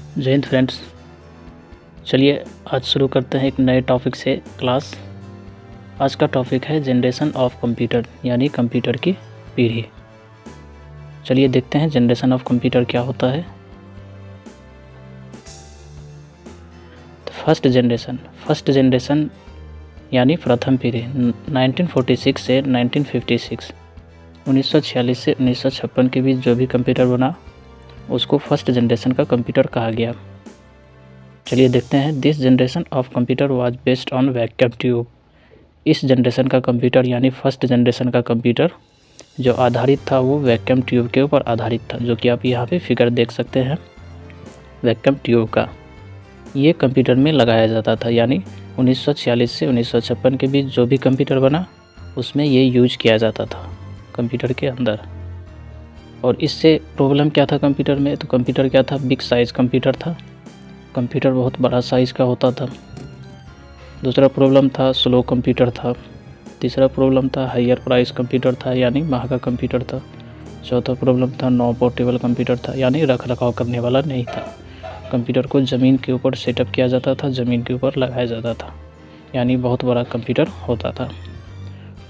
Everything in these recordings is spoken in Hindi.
जय हिंद फ्रेंड्स। चलिए आज शुरू करते हैं एक नए टॉपिक से क्लास। आज का टॉपिक है जनरेशन ऑफ कंप्यूटर यानी कंप्यूटर की पीढ़ी। चलिए देखते हैं जनरेशन ऑफ कंप्यूटर क्या होता है। तो फर्स्ट जनरेशन यानी प्रथम पीढ़ी 1946 से 1956 1946 से 1956 के बीच जो भी कंप्यूटर बना उसको फर्स्ट जनरेशन का कंप्यूटर कहा गया। चलिए देखते हैं। This generation of computer was based on vacuum tube. इस जनरेशन का कंप्यूटर यानी फर्स्ट जनरेशन का कंप्यूटर जो आधारित था वो वैक्यूम ट्यूब के ऊपर आधारित था, जो कि आप यहाँ पे फिगर देख सकते हैं वैक्यूम ट्यूब का। ये कंप्यूटर में लगाया जाता था, यानी 1946 से 1956 के बीच जो भी कंप्यूटर बना उसमें ये यूज किया जाता था कंप्यूटर के अंदर। और इससे प्रॉब्लम क्या था कंप्यूटर में? तो कंप्यूटर क्या था? बिग साइज़ कंप्यूटर था। कंप्यूटर बहुत बड़ा साइज़ का होता था। दूसरा प्रॉब्लम था स्लो कंप्यूटर था। तीसरा प्रॉब्लम था हायर प्राइस कंप्यूटर था, यानी महंगा कंप्यूटर था। चौथा प्रॉब्लम था नो पोर्टेबल कंप्यूटर था, यानी रख रखाव करने वाला नहीं था। कंप्यूटर को ज़मीन के ऊपर सेटअप किया जाता था, ज़मीन के ऊपर लगाया जाता था, यानी बहुत बड़ा कंप्यूटर होता था।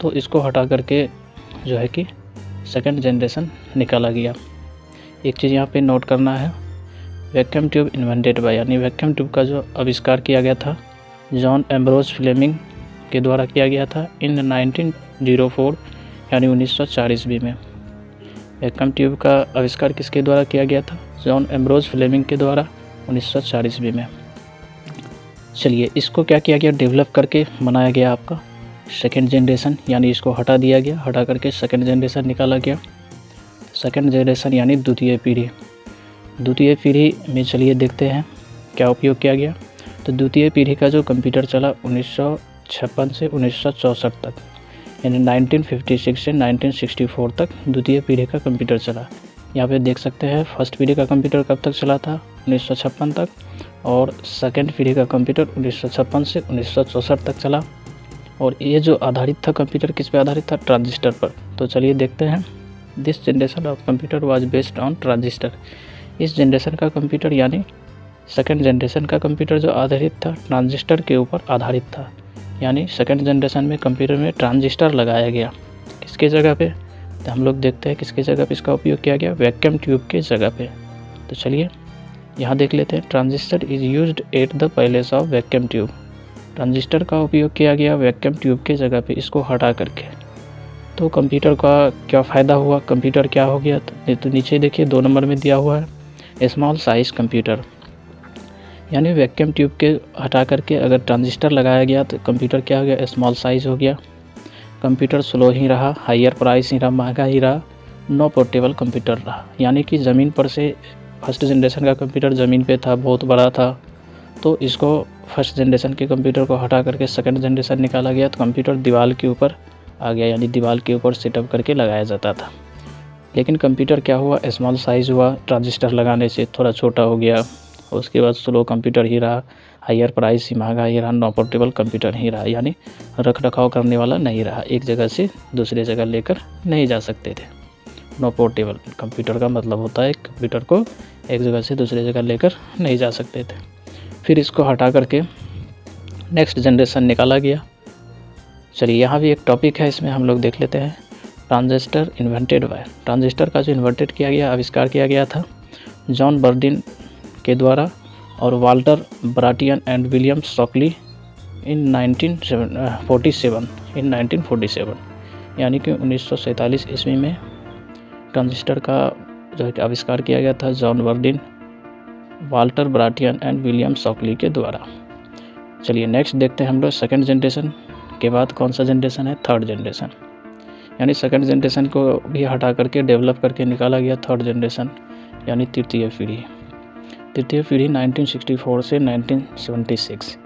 तो इसको हटा करके जो है कि सेकंड जनरेशन निकाला गया। एक चीज़ यहाँ पे नोट करना है, वैक्यूम ट्यूब इन्वेंटेड बाय, यानी वैक्यूम ट्यूब का जो आविष्कार किया गया था जॉन एम्ब्रोज फ्लेमिंग के द्वारा किया गया था इन 1904 यानी 1904 ईस्वी में। वैक्यूम ट्यूब का आविष्कार किसके द्वारा किया गया था? जॉन एम्ब्रोज फ्लेमिंग के द्वारा 1904 ईस्वी में। चलिए इसको क्या किया गया? डेवलप करके बनाया गया आपका सेकेंड जनरेशन, यानी इसको हटा दिया गया, हटा करके सेकेंड जनरेशन निकाला गया। सेकेंड जनरेशन यानी द्वितीय पीढ़ी। द्वितीय पीढ़ी में चलिए देखते हैं क्या उपयोग किया गया। तो द्वितीय पीढ़ी का जो कंप्यूटर चला 1956 से 1964 तक, यानी 1956 से 1964 तक द्वितीय पीढ़ी का कंप्यूटर चला। यहाँ पे देख सकते हैं फर्स्ट पीढ़ी का कंप्यूटर कब तक चला था? 1956 तक। और सेकेंड पीढ़ी का कंप्यूटर 1956 से 1964 तक चला। और ये जो आधारित था कंप्यूटर किस पे आधारित था? ट्रांजिस्टर पर। तो चलिए देखते हैं। This generation of computer was based on transistor. इस जनरेशन का कंप्यूटर यानी सेकेंड जनरेशन का कंप्यूटर जो आधारित था ट्रांजिस्टर के ऊपर आधारित था, यानी सेकेंड जनरेशन में कंप्यूटर में ट्रांजिस्टर लगाया गया। किसके जगह पे? तो हम लोग देखते हैं किसके जगह पे इसका उपयोग किया गया, वैक्यूम ट्यूब के जगह पे। तो चलिए यहाँ देख लेते हैं। Transistor is used at the place of vacuum tube. Transistor का उपयोग किया गया वैक्यूम ट्यूब के जगह पे, इसको हटा करके। तो कंप्यूटर का क्या फ़ायदा हुआ? कंप्यूटर क्या हो गया? तो नीचे देखिए 2 नंबर में दिया हुआ है स्मॉल साइज़ कंप्यूटर, यानी वैक्यूम ट्यूब के हटा करके अगर ट्रांजिस्टर लगाया गया तो कंप्यूटर क्या हो गया? स्मॉल साइज़ हो गया। कंप्यूटर स्लो ही रहा, हायर प्राइस ही रहा, महंगा ही रहा, नो पोर्टेबल कंप्यूटर रहा, यानी कि ज़मीन पर से फर्स्ट जनरेशन का कंप्यूटर ज़मीन पे था, बहुत बड़ा था। तो इसको फर्स्ट जनरेशन के कंप्यूटर को हटा करके सेकंड जनरेशन निकाला गया, तो कंप्यूटर दीवार के ऊपर आ गया, यानी दीवार के ऊपर सेटअप करके लगाया जाता था। लेकिन कंप्यूटर क्या हुआ? स्मॉल साइज़ हुआ, ट्रांजिस्टर लगाने से थोड़ा छोटा हो गया। उसके बाद स्लो कंप्यूटर ही रहा, हायर प्राइस ही, महंगा ही रहा, नो पोर्टेबल कंप्यूटर ही रहा, यानी रख रखाव करने वाला नहीं रहा, एक जगह से दूसरी जगह लेकर नहीं जा सकते थे। नो पोर्टेबल कंप्यूटर का मतलब होता है कंप्यूटर को एक जगह से दूसरी जगह लेकर नहीं जा सकते थे। फिर इसको हटा करके नेक्स्ट जनरेशन निकाला गया। चलिए यहाँ भी एक टॉपिक है, इसमें हम लोग देख लेते हैं। Transistor invented by. ट्रांजिस्टर का जो इन्वेंटेड किया गया, आविष्कार किया गया था जॉन बर्डिन के द्वारा और Walter Brattain and William shockingly इन 1947, यानी कि 1947 ईस्वी में ट्रांजिस्टर का जो है आविष्कार किया गया था John Bardeen, Walter Brattain and William Shockley के द्वारा। चलिए नेक्स्ट देखते हैं हम लोग। सेकेंड जनरेशन के बाद कौन सा जनरेशन है? थर्ड जनरेशन, यानी सेकेंड जनरेशन को भी हटा करके डेवलप करके निकाला गया थर्ड जनरेशन, यानी तृतीय पीढ़ी। तृतीय पीढ़ी 1964 से 1976,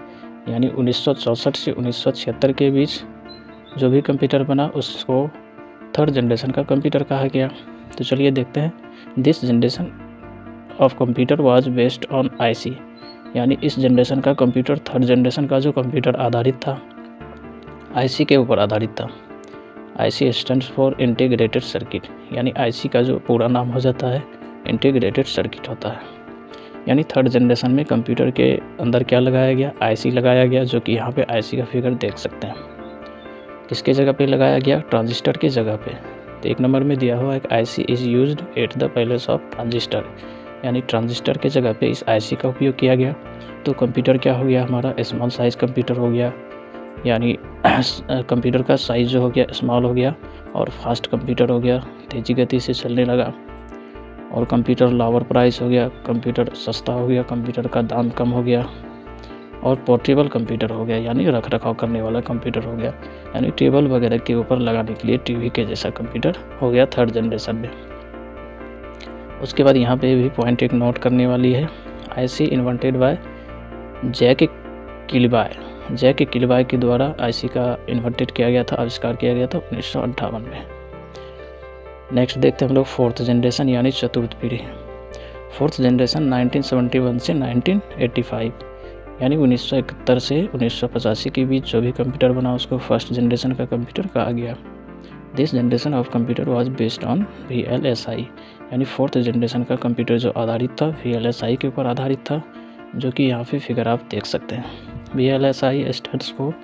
यानी 1964 से 1976 के बीच जो भी कंप्यूटर बना उसको थर्ड जनरेशन का कंप्यूटर कहा गया। तो चलिए देखते हैं। This generation of computer was based on IC, यानी इस जनरेशन का कंप्यूटर थर्ड जनरेशन का जो कंप्यूटर आधारित था आईसी के ऊपर आधारित था। IC stands for integrated circuit, यानी आईसी का जो पूरा नाम हो जाता है इंटीग्रेटेड सर्किट होता है। यानी थर्ड जनरेशन में कंप्यूटर के अंदर क्या लगाया गया, आईसी लगाया गया, जो कि यहाँ पे आईसी का फिगर देख सकते हैं। किसके जगह पे लगाया गया, ट्रांजिस्टर के जगह पे। तो 1 नंबर में दिया हुआ है IC is used at the place of transistor, यानी ट्रांजिस्टर के जगह पे इस आईसी का उपयोग किया गया। तो कंप्यूटर क्या हो गया हमारा, स्मॉल साइज़ कंप्यूटर हो गया, यानी कंप्यूटर का साइज़ जो हो गया स्मॉल हो गया, और फास्ट कंप्यूटर हो गया, तेज़ी गति से चलने लगा। और कंप्यूटर लोअर प्राइस हो गया, कंप्यूटर सस्ता हो गया, कंप्यूटर का दाम कम हो गया। और पोर्टेबल कंप्यूटर हो गया, यानी रख रखाव करने वाला कंप्यूटर हो गया, यानी टेबल वगैरह के ऊपर लगाने के लिए टीवी के जैसा कंप्यूटर हो गया थर्ड जनरेशन में। उसके बाद यहाँ पे भी पॉइंट एक नोट करने वाली है, आईसी इन्वेंटेड बाय जैक किलबाय के द्वारा आईसी का इन्वेंटेड किया गया था, आविष्कार किया गया था 1958 में। नेक्स्ट देखते हैं हम लोग फोर्थ जनरेशन यानी चतुर्थ पीढ़ी। फोर्थ जनरेशन 1971 से 1985 यानी 1971 से 1985 के बीच जो भी कंप्यूटर बना उसको फर्स्ट जनरेशन का कंप्यूटर कहा गया। This generation of computer was based on VLSI, यानी फोर्थ जनरेशन का कंप्यूटर जो आधारित था VLSI के ऊपर आधारित था, जो कि यहाँ पे फिगर आप देख सकते हैं। VLSI स्टैंड्स फॉर,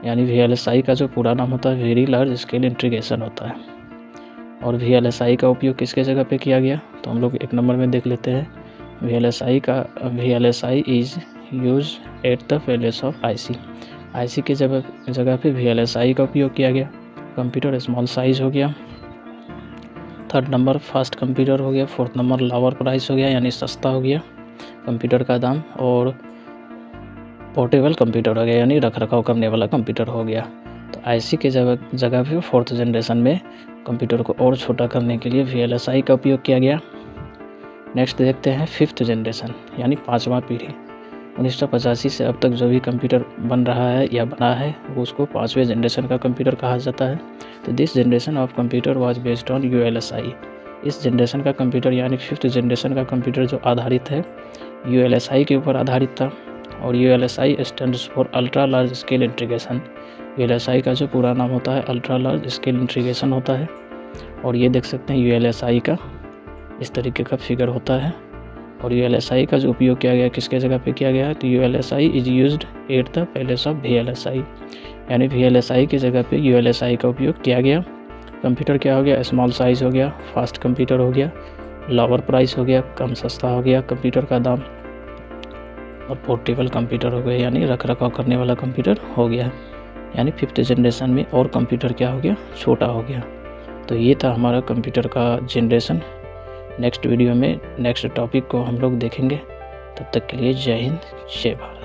यानी VLSI का जो पूरा नाम होता है वेरी लार्ज स्केल इंटीग्रेशन होता है। और VLSI का उपयोग किसके जगह पे किया गया, तो हम लोग 1 नंबर में देख लेते हैं। VLSI is use at the place of IC के जगह पे VLSI का उपयोग किया गया। कंप्यूटर स्मॉल साइज हो गया। थर्ड नंबर फास्ट कंप्यूटर हो गया। फोर्थ नंबर लोअर प्राइस हो गया, यानी सस्ता हो गया कंप्यूटर का दाम। और पोर्टेबल कंप्यूटर हो गया, यानी रख रखाव करने वाला कंप्यूटर हो गया। तो आईसी के जगह पे फोर्थ जनरेशन में कंप्यूटर को और छोटा करने के लिए VLSI का उपयोग किया गया। नेक्स्ट देखते हैं फिफ्थ जनरेशन यानी 5वां पीढ़ी। 1985 से अब तक जो भी कंप्यूटर बन रहा है या बना है वो उसको 5वें जनरेशन का कंप्यूटर कहा जाता है। तो this generation of computer was based on ULSI। इस जनरेशन का कंप्यूटर यानी फिफ्थ जनरेशन का कंप्यूटर जो आधारित है ULSI के ऊपर आधारित था। और ULSI stands for ultra large scale integration. ULSI का जो पूरा नाम होता है अल्ट्रा लार्ज स्केल इंटीग्रेशन होता है। और ये देख सकते हैं ULSI का इस तरीके का फिगर होता है। और ULSI का जो उपयोग किया गया किसके जगह पे किया गया है, तो ULSI is used at the place of VLSI, यानी VLSI की जगह पे ULSI का उपयोग किया गया। कंप्यूटर क्या हो गया, स्मॉल साइज़ हो गया, फास्ट कंप्यूटर हो गया, लोअर प्राइस हो गया, कम सस्ता हो गया कंप्यूटर का दाम। और पोर्टेबल कंप्यूटर हो गया, यानी रख रखाव करने वाला कंप्यूटर हो गया। यानी फिफ्थ जनरेशन में और कंप्यूटर क्या हो गया, छोटा हो गया। तो ये था हमारा कंप्यूटर का जनरेशन। नेक्स्ट वीडियो में नेक्स्ट टॉपिक को हम लोग देखेंगे। तब तक के लिए जय हिंद जय भारत।